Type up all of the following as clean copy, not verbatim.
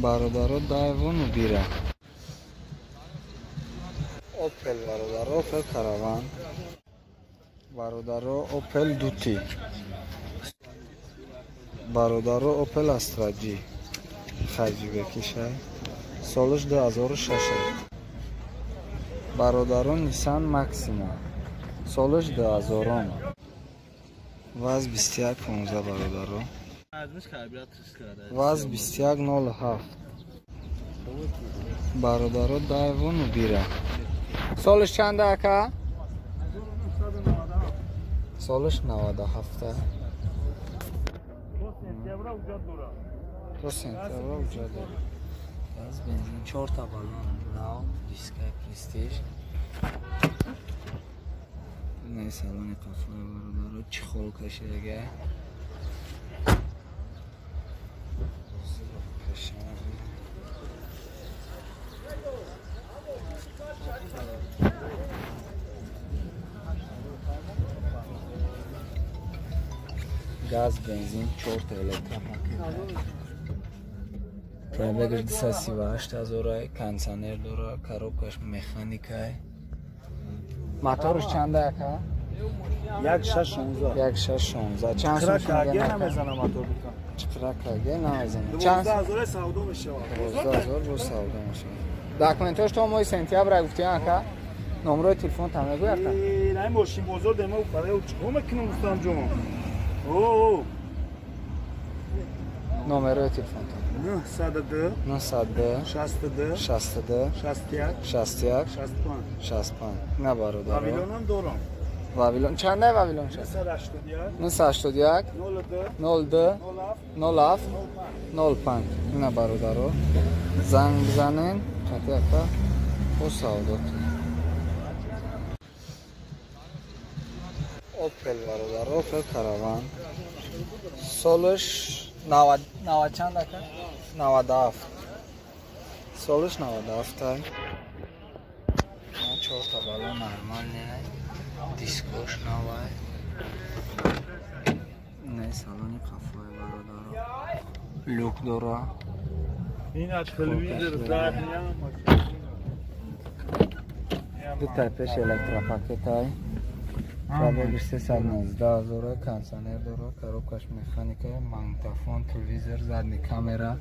برادرها دایوانو بیره اوپل برادرها اوپل کاروان برادرها اوپل دوتی برادرها اوپل استراجی خرجی بکشه سالش 2006 برادرها نیسان ماکسیما سالش 2000 واز 2115 برادرها واز 2107 برادرها دایوانو بیره سالش چنده اکا؟ سالش 97 2 سنتیابر اونجا داره از بنزین 4 تا بالون ناو دیسکای پرستیژ نه سالن قفله برادرها چی خول کشیده گاز بنزین 4 تا الکتروپاکت پرابگش 238,000 کانسانر داره کاروبکش مکانیکای موتورش چنده اکا 1616 1616 چند سومش میگه نمیزنه موتور چقدر کاگه نمیزنه 12000 سودا میشه 12000 رو سودا میشه داکومنتاش تو مای سنتیابر گفتی اکا نمره تلفن تام بگو اکا نه ماشین بزرگ دمو برای چیکار میکنم گفتم جون اوه نمره تلفن 902 902 62 62 61 61 65 65 نه برادر واویلون هم دارم واویلون چنده واویلون شد 981 02 07 05 نه برادر رو زنگ بزنین خطی اکا و سودا اوپل برادر اوپل کاروان سالش 90 چند اکا 97 سالش 97 های 4 تا بالون نرمال نه دیسکوش نوای نه سالونی قفای برادر لوک داره این از تلویزیون زد دو تایپش الکتروپاکت های پرابگش 319,000 کانسانر داره کاروبکش مکانیکه ماگنیتوفون تلویزور زدنی کامera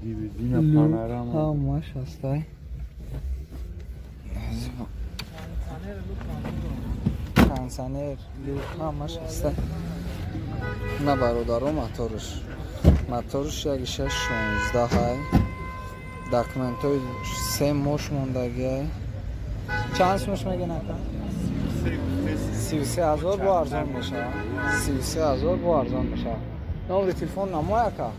دیویزین پانوراما همش هستای کانسانر لوک همش هستای نه برادرها موتورش یک 616 های داکومنت های 3 مش موندگی چند سومش میگه نکن 33,000 با ارزان میشه 33,000 با ارزان میشه نمره تلفن نمای اکا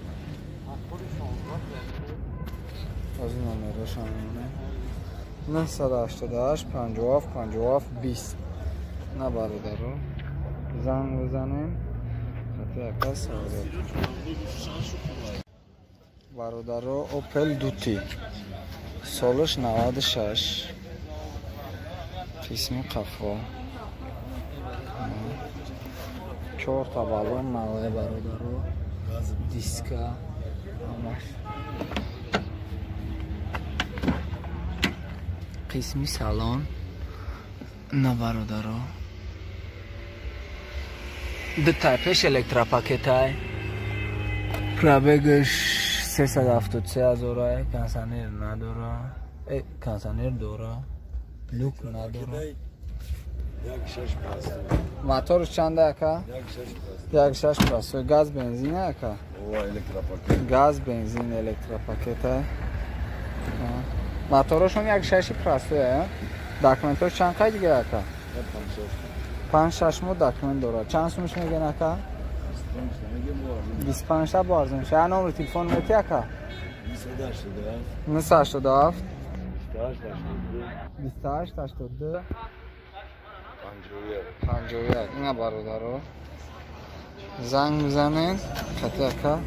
از این نمره شامونه 988 57 57 20 نه برادر رو زنگ بزنیم خطی اکا سوالات برادر رو اوپل دوتی سالش 96 قسمی قفا 4 تا بالون نوای برادر رو دیسکا همش قسمی سالن نه برادر رو دو تایپش الکتروپاکت های پرابگش 373,000 کانسانر نداره کانسانر داره لوک نداره موتورش چنده اکا؟ 1.6 پلاس گاز بنزین اکا؟ گاز بنزین الکتروپاکت های موتورش هم 1.6 پلاس داکومنتاش چند قای دیگه اکا؟ 5-6 ماه داکومنت داره چند سومش میگن اکا؟ 25 تا بارزن میشه نمره تلفن میتی اکا؟ 987 28 82 51 اینا برادر رو زنگ بزنین خطی اکا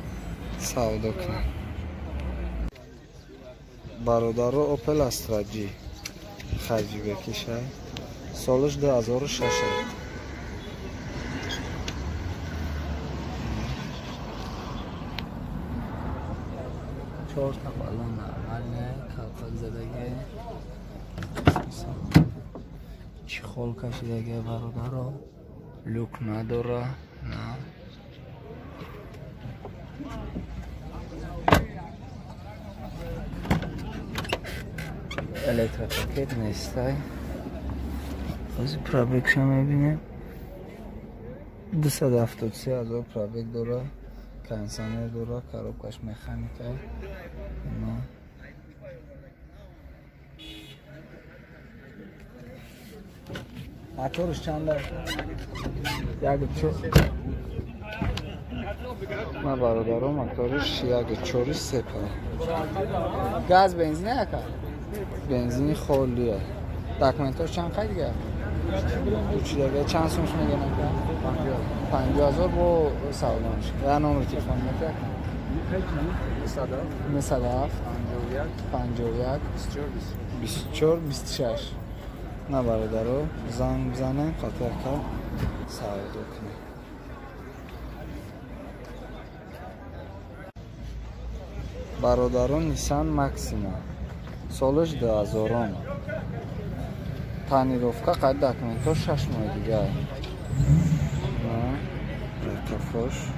سودا کنین برادر رو اوپل استراجی خرجی بکشه سالش 2006 1 4 تا بالون نرماله کلفک زدگی چخول کشیدگی برادر لوک نداره نه الکتریک نیسته از پرابکش هم میبینیم 273,000 پرابک داره کنسانر داره کاروبکش مکانیکه نه موتورش چنده؟ یک چو ما برادرم موتورش یک چوری سپر گاز بنزین نکه بنزین خولیه داکومنتاش چند خیلی دیگه چی دیگه چند سومش میگه نکه 50,000 با سوالانش یا نمره تلفن میده 207 51 24 26 نه برادرو زنگ بزنه خاطر که سوال کنه برادرون نیسان ماکسیما سالش 2000 تانیروفکا قد داکومنتاش 6 ماه دیگه نه ارتفاش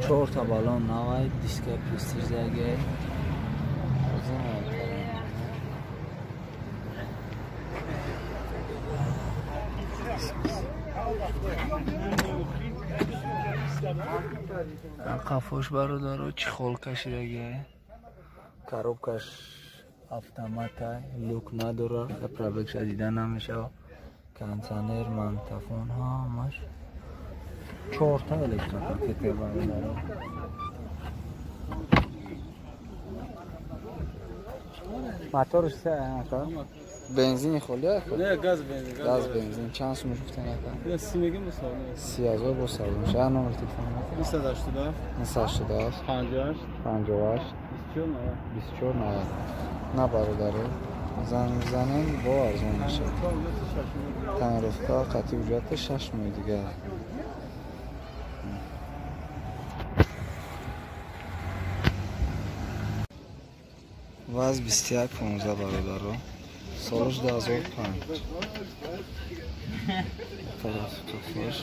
4 تا بالون نوای دیسک پرستیژ دیگه قفاش برادر چی خول کشیدگی کاروبکش автомата لوک نداره پرابکش دیدن نمیشه کنسانر منتفون ها همش 4 تا الکتریک برادر موتورش بنزین خولیه نه گاز بنزین چند سومش گفتن نکن 30,000 با سالون چه نمره تلفن 287 58 24 90 نه برادره زنگ میزنین با ارزون میشه تنرفتا قطعی اجرت 6 ماه دیگه واز 21 15 برادر سالش 2005 طرف کفش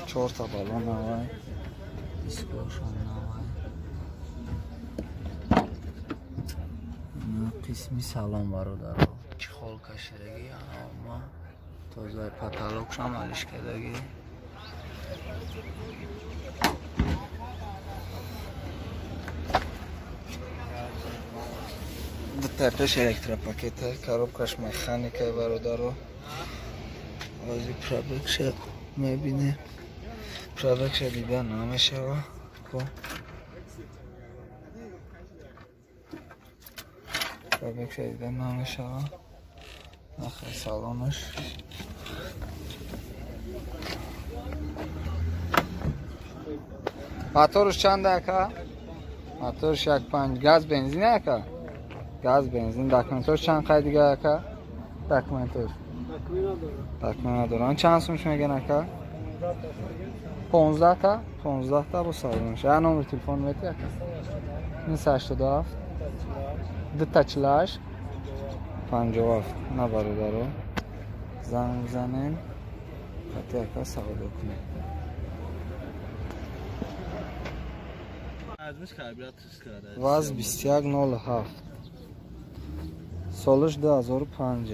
4 تا بالون نوای دیسکوش هم نوای قسمی سلام برادر چی خال کشیدگی اما تازه پتالوکش هم علیش کردگی تپش الکتروپاکته کاروبکش مکانیکه برادرو بازی پرابکش میبینه پرابکش دیدن نمیشه پرابکش دیدن نمیشه نخیر سالانش موتورش چنده که؟ موتورش 1.5 گاز بنزینه که؟ گاز بنزین داکومنتاش چند خیلی دیگه که؟ داکومنتاش ندارن چند سومش میگه نکه؟ 15 تا با سالونش یا نمره تلفن میده 287 248 57 نه برادرو زنگ بزنین خطی اکا سوال کنیم واز 2107 سالش 2005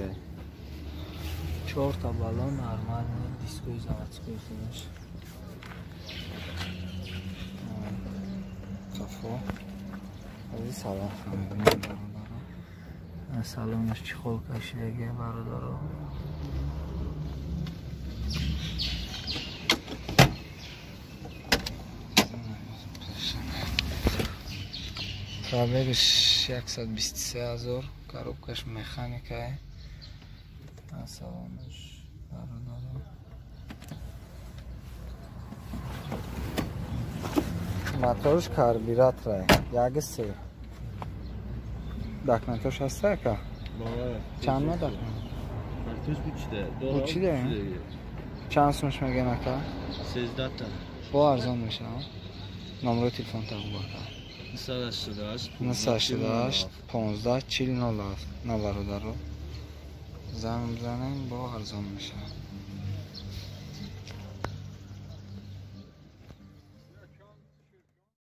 4 تا بالون نرمال دیسکوی زواتسکوی خودش کافو ازی سلام کنیم سلامش چی خول کشیدگی برادرو پرابکش 123,000 کاروبکش مکانیکه سلامش برادرو موتورش کربیراتره یک سه داکومنتاش هسته که؟ چند ما داکومنت؟ بوچیده چند سومش میگه نکا؟ 13 تا. با ارزان میشه ها؟ نمره تلفن تقو بکن 988 988 15 40 07 نه برادر رو زنگ بزنیم با ارزان میشه